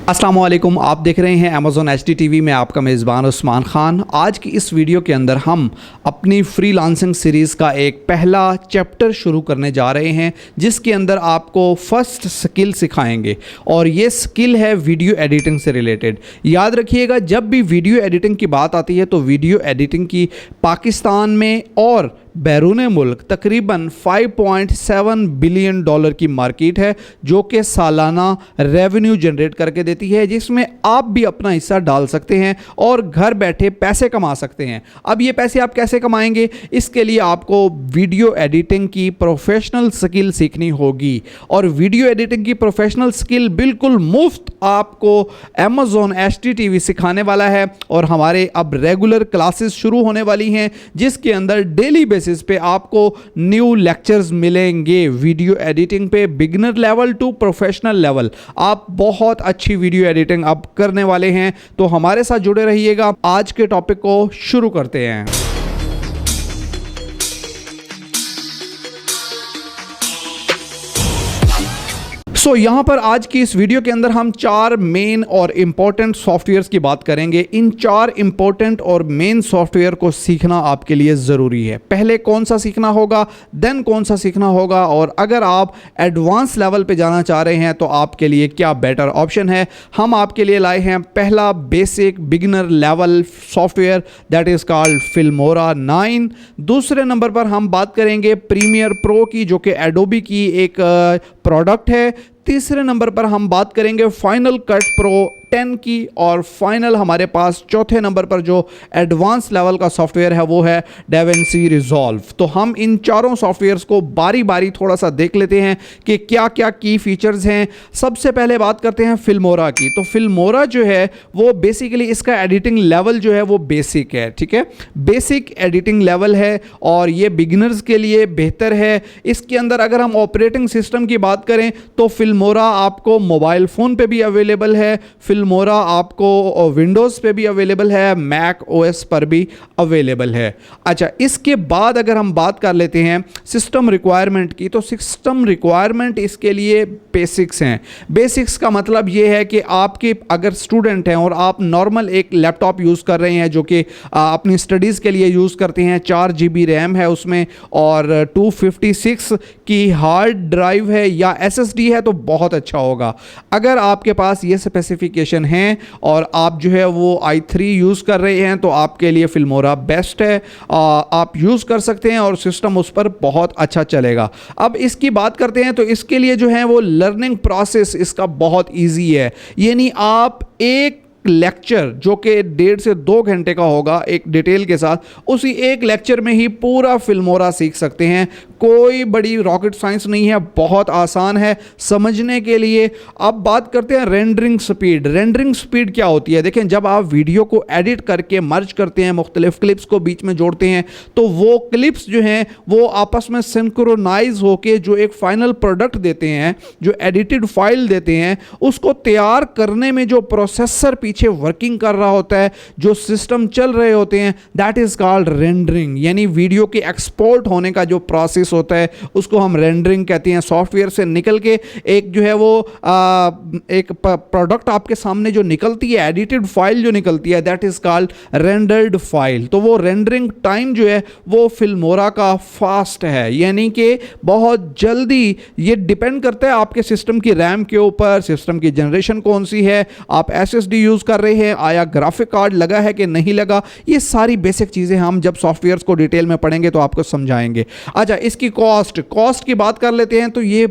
अस्सलाम वालेकुम, आप देख रहे हैं अमेज़ॉन HDTV में आपका मेज़बान उस्मान ख़ान। आज की इस वीडियो के अंदर हम अपनी फ्रीलांसिंग सीरीज़ का एक पहला चैप्टर शुरू करने जा रहे हैं, जिसके अंदर आपको फ़र्स्ट स्किल सिखाएंगे और ये स्किल है वीडियो एडिटिंग से रिलेटेड। याद रखिएगा, जब भी वीडियो एडिटिंग की बात आती है तो वीडियो एडिटिंग की पाकिस्तान में और बैरून मुल्क तकरीबन 5.7 बिलियन डॉलर की मार्केट है, जो कि सालाना रेवेन्यू जनरेट करके देती है, जिसमें आप भी अपना हिस्सा डाल सकते हैं और घर बैठे पैसे कमा सकते हैं। अब ये पैसे आप कैसे कमाएंगे, इसके लिए आपको वीडियो एडिटिंग की प्रोफेशनल स्किल सीखनी होगी और वीडियो एडिटिंग की प्रोफेशनल स्किल बिल्कुल मुफ्त आपको अमेज़ॉन HDTV सिखाने वाला है और हमारे अब रेगुलर क्लासेस शुरू होने वाली हैं, जिसके अंदर डेली बेसिस पे आपको न्यू लेक्चर्स मिलेंगे वीडियो एडिटिंग पे, beginner level to professional level. आप बहुत अच्छी वीडियो एडिटिंग अब करने वाले हैं, तो हमारे साथ जुड़े रहिएगा। आज के टॉपिक को शुरू करते हैं। यहाँ पर आज की इस वीडियो के अंदर हम 4 मेन और इम्पॉर्टेंट सॉफ्टवेयर्स की बात करेंगे। इन 4 इम्पॉर्टेंट और मेन सॉफ्टवेयर को सीखना आपके लिए ज़रूरी है। पहले कौन सा सीखना होगा, देन कौन सा सीखना होगा, और अगर आप एडवांस लेवल पे जाना चाह रहे हैं तो आपके लिए क्या बेटर ऑप्शन है। हम आपके लिए लाए हैं पहला basic beginner level software, that is called Filmora 9। दूसरे नंबर पर हम बात करेंगे प्रीमियर प्रो की, जो कि एडोबी की एक प्रोडक्ट है। तीसरे नंबर पर हम बात करेंगे फाइनल कट प्रो 10 की, और फाइनल हमारे पास चौथे नंबर पर जो एडवांस लेवल का सॉफ्टवेयर है वो है DaVinci Resolve। तो हम इन चारों सॉफ्टवेयर्स को बारी बारी थोड़ा सा देख लेते हैं कि क्या क्या की फीचर्स हैं। सबसे पहले बात करते हैं फिल्मोरा की। तो फिल्मोरा जो है वो बेसिकली इसका एडिटिंग लेवल जो है वो बेसिक है, ठीक है, बेसिक एडिटिंग लेवल है और ये बिगिनर्स के लिए बेहतर है। इसके अंदर अगर हम ऑपरेटिंग सिस्टम की बात करें तो फिल्मोरा आपको मोबाइल फ़ोन पे भी अवेलेबल है, फिल्मोरा आपको विंडोज़ पे भी अवेलेबल है, मैक OS पर भी अवेलेबल है। अच्छा, इसके बाद अगर हम बात कर लेते हैं सिस्टम रिक्वायरमेंट की, तो सिस्टम रिक्वायरमेंट इसके लिए बेसिक्स हैं। बेसिक्स का मतलब ये है कि आपके अगर स्टूडेंट हैं और आप नॉर्मल एक लैपटॉप यूज़ कर रहे हैं जो कि अपनी स्टडीज़ के लिए यूज़ करते हैं, 4 GB रैम है उसमें और 256 की हार्ड ड्राइव है या SSD है, तो बहुत अच्छा होगा। अगर आपके पास ये स्पेसिफिकेशन हैं और आप जो है वो i3 यूज़ कर रहे हैं तो आपके लिए फिल्मोरा बेस्ट है, आप यूज़ कर सकते हैं और सिस्टम उस पर बहुत अच्छा चलेगा। अब इसकी बात करते हैं तो इसके लिए जो है वो लर्निंग प्रोसेस इसका बहुत ईजी है, यानी आप एक लेक्चर जो कि 1.5 से 2 घंटे का होगा एक डिटेल के साथ, उसी एक लेक्चर में ही पूरा फिल्मोरा सीख सकते हैं। कोई बड़ी रॉकेट साइंस नहीं है, बहुत आसान है समझने के लिए। अब बात करते हैं रेंडरिंग स्पीड। रेंडरिंग स्पीड क्या होती है, देखें, जब आप वीडियो को एडिट करके मर्ज करते हैं, मुख्तलिफ क्लिप्स को बीच में जोड़ते हैं, तो वो क्लिप्स जो हैं वो आपस में सिंक्रोनाइज होके जो एक फाइनल प्रोडक्ट देते हैं, जो एडिटेड फाइल देते हैं, उसको तैयार करने में जो प्रोसेसर पीछे वर्किंग कर रहा होता है, जो सिस्टम चल रहे होते हैं, दैट इज कॉल्ड रेंडरिंग। यानी वीडियो के एक्सपोर्ट होने का जो प्रोसेस होता है उसको हम रेंडरिंग कहते हैं। सॉफ्टवेयर से निकल के एक जो है वो एक प्रोडक्ट आपके सामने जो निकलती है, एडिटेड फाइल जो निकलती है, that is called rendered file. तो वो रेंडरिंग टाइम जो है वो फिल्मोरा का फास्ट है, यानी कि बहुत जल्दी। ये डिपेंड करता है आपके सिस्टम की रैम के ऊपर, सिस्टम की जनरेशन कौन सी है, आप SSD यूज कर रहे हैं, आया ग्राफिक कार्ड लगा है कि नहीं लगा, ये सारी बेसिक चीजें हम जब सॉफ्टवेयर्स को डिटेल में पढ़ेंगे तो आपको समझाएंगे। अच्छा, इसकी कॉस्ट की बात कर लेते हैं तो ये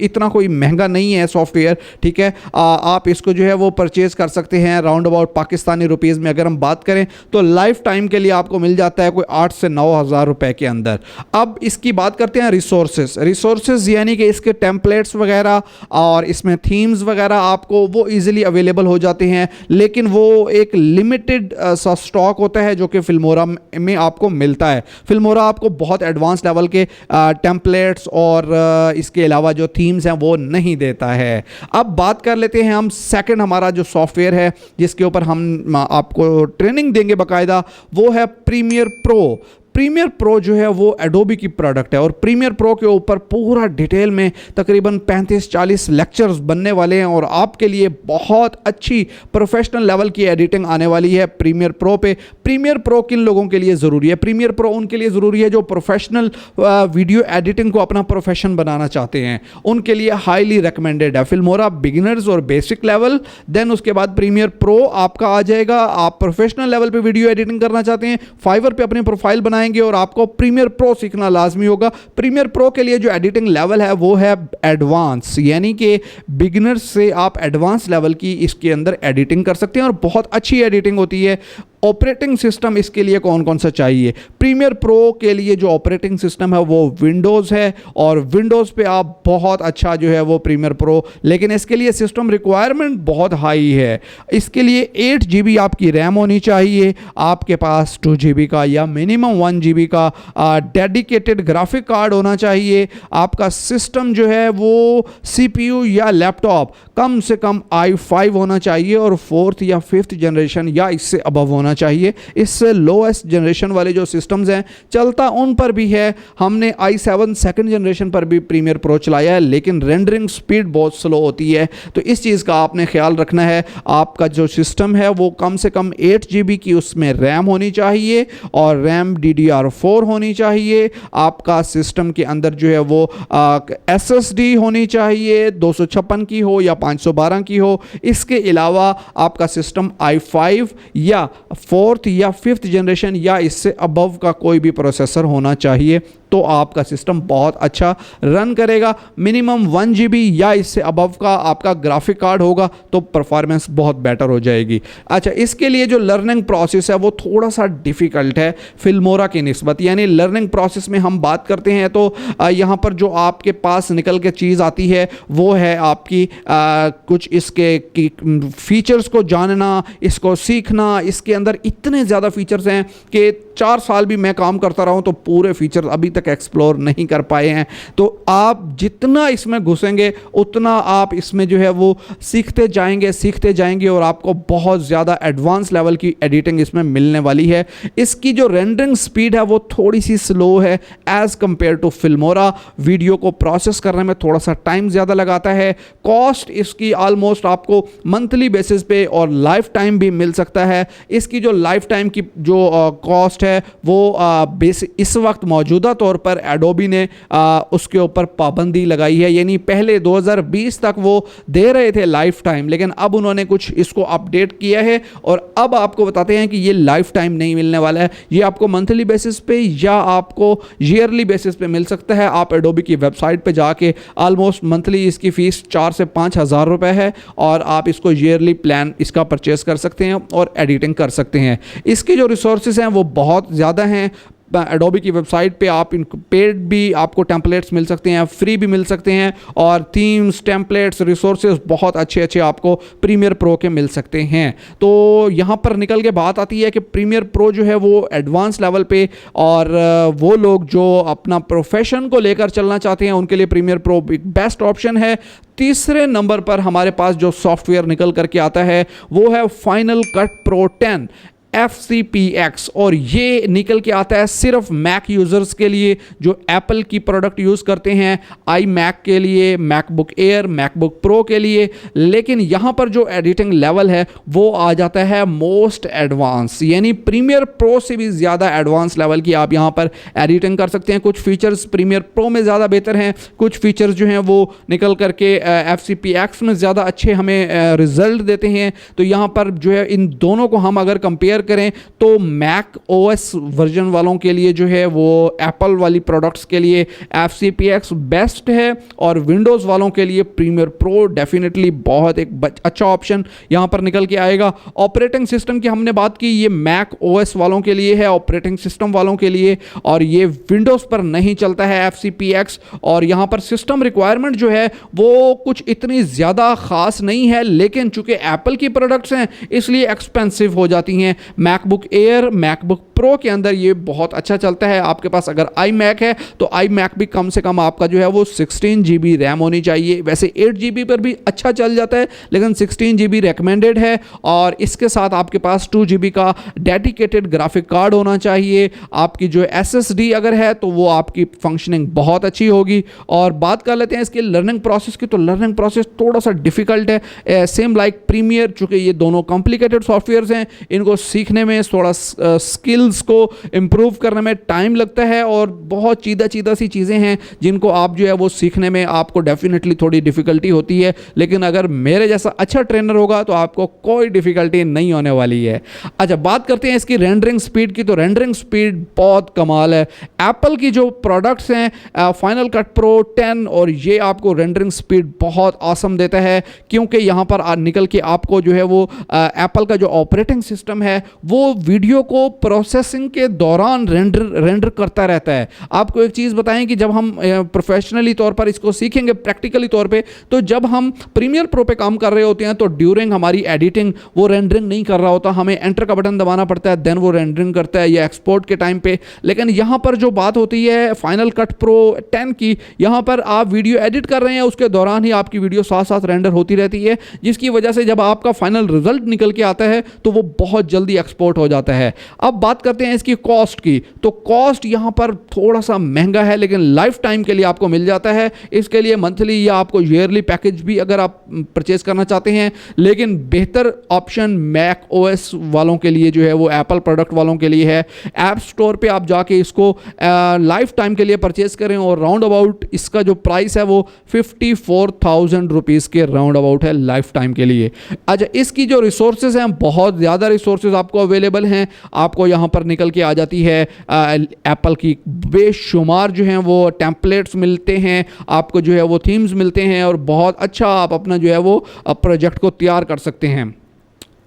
इतना कोई महंगा नहीं है सॉफ्टवेयर, ठीक है। आप इसको जो है वो परचेज कर सकते हैं राउंड अबाउट पाकिस्तानी रुपीस में अगर हम बात करें तो लाइफ टाइम के लिए आपको मिल जाता है कोई 8 से 9 हज़ार रुपए के अंदर। अब इसकी बात करते हैं रिसोर्सेज, यानी कि इसके टेम्पलेट्स वगैरह और इसमें थीम्स वगैरह आपको वो इजीली अवेलेबल हो जाते हैं, लेकिन वो एक लिमिटेड सा स्टॉक होता है जो कि फिल्मोरा में आपको मिलता है। फिल्मोरा आपको बहुत एडवांस लेवल के टेम्पलेट्स और इसके अलावा जो थीम्स हैं वो नहीं देता है। अब बात कर लेते हैं हम सेकंड हमारा जो सॉफ्टवेयर है जिसके ऊपर हम आपको ट्रेनिंग देंगे बाकायदा, वो है प्रीमियर प्रो। प्रीमियर प्रो जो है वो एडोबी की प्रोडक्ट है और प्रीमियर प्रो के ऊपर पूरा डिटेल में तकरीबन 35-40 लेक्चर्स बनने वाले हैं और आपके लिए बहुत अच्छी प्रोफेशनल लेवल की एडिटिंग आने वाली है प्रीमियर प्रो पे। प्रीमियर प्रो किन लोगों के लिए ज़रूरी है? प्रीमियर प्रो उनके लिए ज़रूरी है जो प्रोफेशनल वीडियो एडिटिंग को अपना प्रोफेशन बनाना चाहते हैं, उनके लिए हाईली रिकमेंडेड है। फिल्मोरा बिगिनर्स और बेसिक लेवल, देन उसके बाद प्रीमियर प्रो आपका आ जाएगा। आप प्रोफेशनल लेवल पे वीडियो एडिटिंग करना चाहते हैं, फाइवर पे अपनी प्रोफाइल बनाएंगे और आपको प्रीमियर प्रो सीखना लाजमी होगा। प्रीमियर प्रो के लिए जो एडिटिंग लेवल है वो है एडवांस, यानी कि बिगिनर्स से आप एडवांस लेवल की इसके अंदर एडिटिंग कर सकते हैं और बहुत अच्छी एडिटिंग होती है। ऑपरेटिंग सिस्टम इसके लिए कौन कौन सा चाहिए? प्रीमियर प्रो के लिए जो ऑपरेटिंग सिस्टम है वो विंडोज़ है और विंडोज़ पे आप बहुत अच्छा जो है वो प्रीमियर प्रो, लेकिन इसके लिए सिस्टम रिक्वायरमेंट बहुत हाई है। इसके लिए 8 GB आपकी रैम होनी चाहिए, आपके पास 2 GB का या मिनिमम 1 GB का डेडिकेटेड ग्राफिक कार्ड होना चाहिए। आपका सिस्टम जो है वो CPU या लैपटॉप कम से कम i5 होना चाहिए और 4th या 5th जनरेशन या इससे अबव होना चाहिए। इससे लोएस्ट जनरेशन वाले जो सिस्टम्स हैं चलता उन पर भी है। हमने i7 सेकंड जनरेशन पर भी प्रीमियर प्रो चलाया है, लेकिन रेंडरिंग स्पीड बहुत स्लो होती है, तो इस चीज़ का आपने ख्याल रखना है। आपका जो सिस्टम है वो कम से कम 8 GB की उसमें रैम होनी चाहिए और रैम DDR4 होनी चाहिए। आपका सिस्टम के अंदर जो है वो SSD होनी चाहिए, 256 की हो या 512 की हो। इसके अलावा आपका सिस्टम i5 या 4th या 5th जनरेशन या इससे अबव का कोई भी प्रोसेसर होना चाहिए, तो आपका सिस्टम बहुत अच्छा रन करेगा। मिनिमम 1 GB या इससे अबव का आपका ग्राफिक कार्ड होगा तो परफॉर्मेंस बहुत बेटर हो जाएगी। अच्छा, इसके लिए जो लर्निंग प्रोसेस है वो थोड़ा सा डिफ़िकल्ट है फिल्मोरा की निस्बत, यानी लर्निंग प्रोसेस में हम बात करते हैं तो यहाँ पर जो आपके पास निकल के चीज़ आती है वो है आपकी कुछ इसके फीचर्स को जानना, इसको सीखना। इसके अंदर इतने ज़्यादा फीचर्स हैं कि 4 साल भी मैं काम करता रहा हूँ तो पूरे फीचर अभी तक एक्सप्लोर नहीं कर पाए हैं। तो आप जितना इसमें घुसेंगे उतना आप इसमें जो है वो सीखते जाएंगे और आपको बहुत ज़्यादा एडवांस लेवल की एडिटिंग इसमें मिलने वाली है। इसकी जो रेंडरिंग स्पीड है वो थोड़ी सी स्लो है एज़ कंपेयर टू फिल्मोरा। वीडियो को प्रोसेस करने में थोड़ा सा टाइम ज़्यादा लगाता है। कॉस्ट इसकी ऑलमोस्ट आपको मंथली बेसिस पे और लाइफ टाइम भी मिल सकता है। इसकी जो लाइफ टाइम की जो कॉस्ट है वो इस वक्त मौजूदा तौर पर एडोबी ने उसके ऊपर पाबंदी लगाई है, यानी पहले 2020 तक वो दे रहे थे लाइफ टाइम, लेकिन अब उन्होंने कुछ इसको अपडेट किया है और अब आपको बताते हैं कि ये लाइफ टाइम नहीं मिलने वाला है, ये आपको मंथली बेसिस पे या आपको ईयरली बेसिस पे मिल सकता है। आप एडोबी की वेबसाइट पे जाके ऑलमोस्ट मंथली इसकी फ़ीस 4 से 5 हज़ार रुपये है और आप इसको ईयरली प्लान इसका परचेस कर सकते हैं और एडिटिंग कर सकते हैं। इसकी जो रिसोर्सेज हैं वो बहुत ज़्यादा हैं। एडोबी की वेबसाइट पे आप इन पेड भी आपको टेम्पलेट्स मिल सकते हैं, फ्री भी मिल सकते हैं और थीम्स, टेम्पलेट्स, रिसोर्सेज बहुत अच्छे आपको प्रीमियर प्रो के मिल सकते हैं। तो यहाँ पर निकल के बात आती है कि प्रीमियर प्रो जो है वो एडवांस लेवल पे और वो लोग जो अपना प्रोफेशन को लेकर चलना चाहते हैं उनके लिए प्रीमियर प्रो एक बेस्ट ऑप्शन है। तीसरे नंबर पर हमारे पास जो सॉफ्टवेयर निकल करके आता है वो है फाइनल कट प्रो 10 FCPX और ये निकल के आता है सिर्फ मैक यूज़र्स के लिए जो एप्पल की प्रोडक्ट यूज़ करते हैं, iMac के लिए, मैकबुक एयर, मैकबुक प्रो के लिए। लेकिन यहाँ पर जो एडिटिंग लेवल है वो आ जाता है मोस्ट एडवांस, यानी प्रीमियर प्रो से भी ज़्यादा एडवांस लेवल की आप यहाँ पर एडिटिंग कर सकते हैं। कुछ फीचर्स प्रीमियर प्रो में ज़्यादा बेहतर हैं, कुछ फीचर्स जो हैं वो निकल करके FCPX में ज़्यादा अच्छे हमें रिजल्ट देते हैं। तो यहाँ पर जो है इन दोनों को हम अगर कंपेयर करें तो मैक OS वर्जन वालों के लिए जो है वो एप्पल वाली प्रोडक्ट्स के लिए FCPX बेस्ट है और विंडोज़ वालों के लिए प्रीमियर प्रो डेफिनेटली बहुत एक अच्छा ऑप्शन यहाँ पर निकल के आएगा। ऑपरेटिंग सिस्टम की हमने बात की, ये मैक OS वालों के लिए है, ऑपरेटिंग सिस्टम वालों के लिए, और ये विंडोज़ पर नहीं चलता है FCPX। और यहाँ पर सिस्टम रिक्वायरमेंट जो है वो कुछ इतनी ज़्यादा ख़ास नहीं है, लेकिन चूंकि एप्पल की प्रोडक्ट्स हैं इसलिए एक्सपेंसिव हो जाती हैं। मैकबुक एयर, मैकबुक प्रो के अंदर ये बहुत अच्छा चलता है। आपके पास अगर आई मैक है तो आई मैक भी कम से कम आपका जो है वो 16 GB रैम होनी चाहिए। वैसे 8 GB पर भी अच्छा चल जाता है, लेकिन 16 GB रिकमेंडेड है। और इसके साथ आपके पास 2 GB का डेडिकेटेड ग्राफिक कार्ड होना चाहिए। आपकी जो SSD अगर है तो वो आपकी फंक्शनिंग बहुत अच्छी होगी। और बात कर लेते हैं इसकी लर्निंग प्रोसेस की, तो लर्निंग प्रोसेस थोड़ा सा डिफिकल्ट है, सेम लाइक प्रीमियर। चूंकि ये दोनों कॉम्प्लिकेटेड सॉफ्टवेयर्स हैं, इनको सीखने में थोड़ा स्किल्स को इम्प्रूव करने में टाइम लगता है और बहुत चीदा सी चीज़ें हैं जिनको आप जो है वो सीखने में आपको डेफिनेटली थोड़ी डिफिकल्टी होती है। लेकिन अगर मेरे जैसा अच्छा ट्रेनर होगा तो आपको कोई डिफिकल्टी नहीं होने वाली है। अच्छा, बात करते हैं इसकी रेंडरिंग स्पीड की, तो रेंडरिंग स्पीड बहुत कमाल है। एप्पल की जो प्रोडक्ट्स हैं फाइनल कट प्रो 10 और ये आपको रेंडरिंग स्पीड बहुत ऑसम देता है, क्योंकि यहाँ पर निकल के आपको जो है वो एप्पल का जो ऑपरेटिंग सिस्टम है वो वीडियो को प्रोसेसिंग के दौरान रेंडर करता रहता है। आपको एक चीज़ बताएं कि जब हम प्रोफेशनली तौर पर इसको सीखेंगे प्रैक्टिकली तौर पे, तो जब हम प्रीमियर प्रो पे काम कर रहे होते हैं तो ड्यूरिंग हमारी एडिटिंग वो रेंडरिंग नहीं कर रहा होता, हमें एंटर का बटन दबाना पड़ता है, देन वो रेंडरिंग करता है या एक्सपोर्ट के टाइम पे। लेकिन यहाँ पर जो बात होती है फाइनल कट प्रो 10 की, यहाँ पर आप वीडियो एडिट कर रहे हैं उसके दौरान ही आपकी वीडियो साथ साथ रेंडर होती रहती है, जिसकी वजह से जब आपका फाइनल रिजल्ट निकल के आता है तो वो बहुत जल्दी एक्सपोर्ट हो जाता है। अब बात करते हैं इसकी कॉस्ट की, तो कॉस्ट यहाँ पर थोड़ा सा महंगा है, लेकिन लाइफ टाइम के लिए आपको मिल जाता है। इसके लिए मंथली या आपको ईयरली पैकेज भी अगर आप परचेज करना चाहते हैं, लेकिन बेहतर ऑप्शन मैक ओएस वालों के लिए जो है वो एप्पल प्रोडक्ट वालों के लिए है। ऐप स्टोर पे आप जाके इसको लाइफ टाइम के लिए परचेज करें और राउंड अबाउट इसका जो प्राइस है वो 54,000 रुपीज़ के राउंड अबाउट है लाइफ टाइम के लिए। अच्छा, इसकी जो रिसोर्सेज हैं बहुत ज़्यादा रिसोर्सेज आपको अवेलेबल हैं। आपको यहाँ पर निकल के आ जाती है एप्पल की बेशुमार जो हैं वो टेम्पलेट्स मिलते हैं, आपको जो है वो थीम्स मिलते हैं और बहुत अच्छा आप अपना जो है वो प्रोजेक्ट को तैयार कर सकते हैं।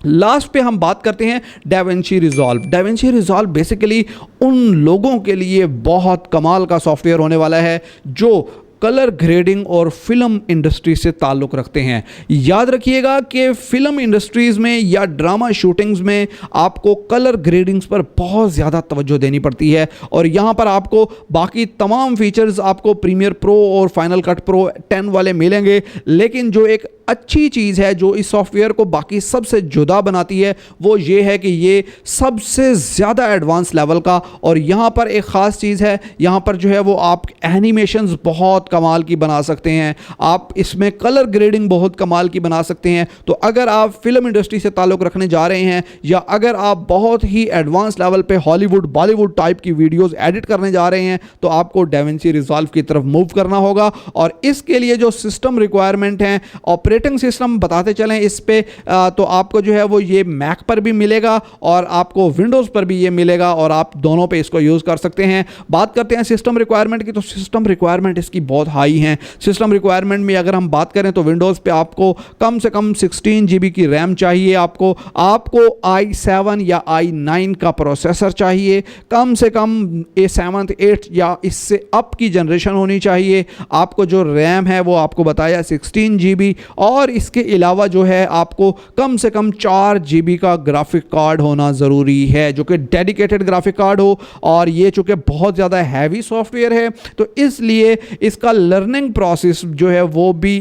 लास्ट पे हम बात करते हैं da Vinci resolve. Da Vinci resolve basically उन लोगों के लिए बहुत कमाल का सॉफ्टवेयर होने वाला है जो कलर ग्रेडिंग और फिल्म इंडस्ट्री से ताल्लुक़ रखते हैं। याद रखिएगा कि फिल्म इंडस्ट्रीज़ में या ड्रामा शूटिंग्स में आपको कलर ग्रेडिंग्स पर बहुत ज़्यादा तवज्जो देनी पड़ती है, और यहाँ पर आपको बाकी तमाम फीचर्स आपको प्रीमियर प्रो और फाइनल कट प्रो 10 वाले मिलेंगे। लेकिन जो एक अच्छी चीज़ है जो इस सॉफ्टवेयर को बाकी सबसे जुदा बनाती है वो ये है कि ये सबसे ज़्यादा एडवांस लेवल का, और यहाँ पर एक ख़ास चीज़ है, यहाँ पर जो है वो आप एनिमेशंस बहुत कमाल की बना सकते हैं, आप इसमें कलर ग्रेडिंग बहुत कमाल की बना सकते हैं। तो अगर आप फिल्म इंडस्ट्री से ताल्लुक़ रखने जा रहे हैं या अगर आप बहुत ही एडवांस लेवल पे हॉलीवुड बॉलीवुड टाइप की वीडियोस एडिट करने जा रहे हैं तो आपको डाविंची रिजॉल्व की तरफ मूव करना होगा। और इसके लिए जो सिस्टम रिक्वायरमेंट हैं, ऑपरेटिंग सिस्टम बताते चलें इस पे, तो आपको जो है वो ये मैक पर भी मिलेगा और आपको विंडोज़ पर भी ये मिलेगा और आप दोनों पे इसको यूज़ कर सकते हैं। बात करते हैं सिस्टम रिक्वायरमेंट की, तो सिस्टम रिक्वायरमेंट इसकी बहुत हाई हैं। सिस्टम रिक्वायरमेंट में अगर हम बात करें तो विंडोज़ पे आपको कम से कम 16 GB की रैम चाहिए, आपको i7 या i9 का प्रोसेसर चाहिए, कम से कम A7 8 या इससे अप की जनरेशन होनी चाहिए। आपको जो रैम है वो आपको बताया 16 GB, और इसके अलावा जो है आपको कम से कम 4 GB का ग्राफिक कार्ड होना ज़रूरी है, जो कि डेडिकेटेड ग्राफिक कार्ड हो। और ये चूँकि बहुत ज़्यादा हैवी सॉफ्टवेयर है तो इसलिए इसका लर्निंग प्रोसेस जो है वो भी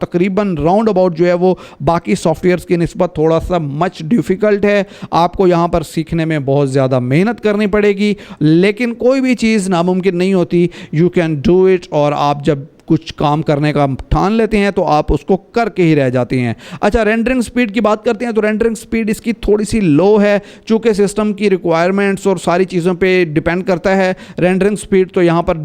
तकरीबन राउंड अबाउट जो है वो बाकी सॉफ्टवेयर्स की निस्बत थोड़ा सा मच डिफ़िकल्ट है। आपको यहाँ पर सीखने में बहुत ज़्यादा मेहनत करनी पड़ेगी, लेकिन कोई भी चीज़ नामुमकिन नहीं होती। यू कैन डू इट, और आप जब कुछ काम करने का ठान लेते हैं तो आप उसको करके ही रह जाते हैं। अच्छा, रेंडरिंग स्पीड की बात करते हैं तो रेंडरिंग स्पीड इसकी थोड़ी सी लो है, चूँकि सिस्टम की रिक्वायरमेंट्स और सारी चीज़ों पे डिपेंड करता है रेंडरिंग स्पीड। तो यहाँ पर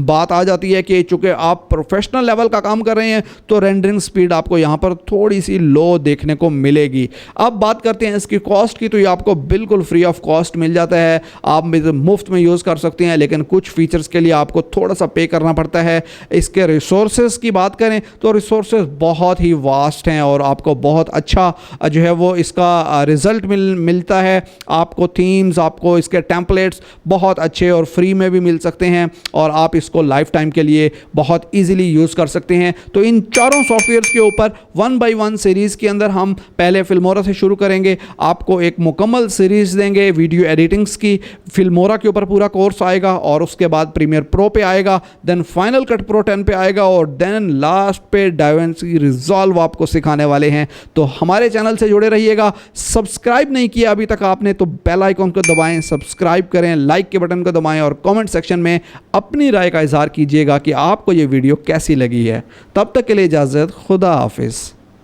बात आ जाती है कि चूँकि आप प्रोफेशनल लेवल का काम कर रहे हैं तो रेंडरिंग स्पीड आपको यहाँ पर थोड़ी सी लो देखने को मिलेगी। अब बात करते हैं इसकी कॉस्ट की, तो ये आपको बिल्कुल फ्री ऑफ कॉस्ट मिल जाता है, आप मुफ्त में यूज़ कर सकते हैं, लेकिन कुछ फीचर्स के लिए आपको थोड़ा सा पे करना पड़ता है। इसके रिसोर्सेज की बात करें तो रिसोर्सेज बहुत ही वास्ट हैं और आपको बहुत अच्छा जो है वो इसका रिज़ल्ट मिलता है। आपको थीम्स, आपको इसके टेम्पलेट्स बहुत अच्छे और फ्री में भी मिल सकते हैं और आप इसको लाइफ टाइम के लिए बहुत ईजिली यूज़ कर सकते हैं। तो इन चारों सॉफ्टवेयर्स के ऊपर 1 by 1 सीरीज़ के अंदर हम पहले फिल्मोरा से शुरू करेंगे, आपको एक मुकम्मल सीरीज़ देंगे वीडियो एडिटिंग्स की। फिल्मोरा के ऊपर पूरा कोर्स आएगा और उसके बाद प्रीमियर प्रो पे आएगा, देन फाइनल कट प्रो 10 पे आएगा और देन लास्ट पे डाविंसी रिजॉल्व आपको सिखाने वाले हैं। तो हमारे चैनल से जुड़े रहिएगा। सब्सक्राइब नहीं किया अभी तक आपने तो बेल आइकॉन को दबाएं, सब्सक्राइब करें, लाइक के बटन को दबाएं और कमेंट सेक्शन में अपनी राय का इजहार कीजिएगा कि आपको ये वीडियो कैसी लगी है। तब तक के लिए इजाज़त, खुदा हाफिज़।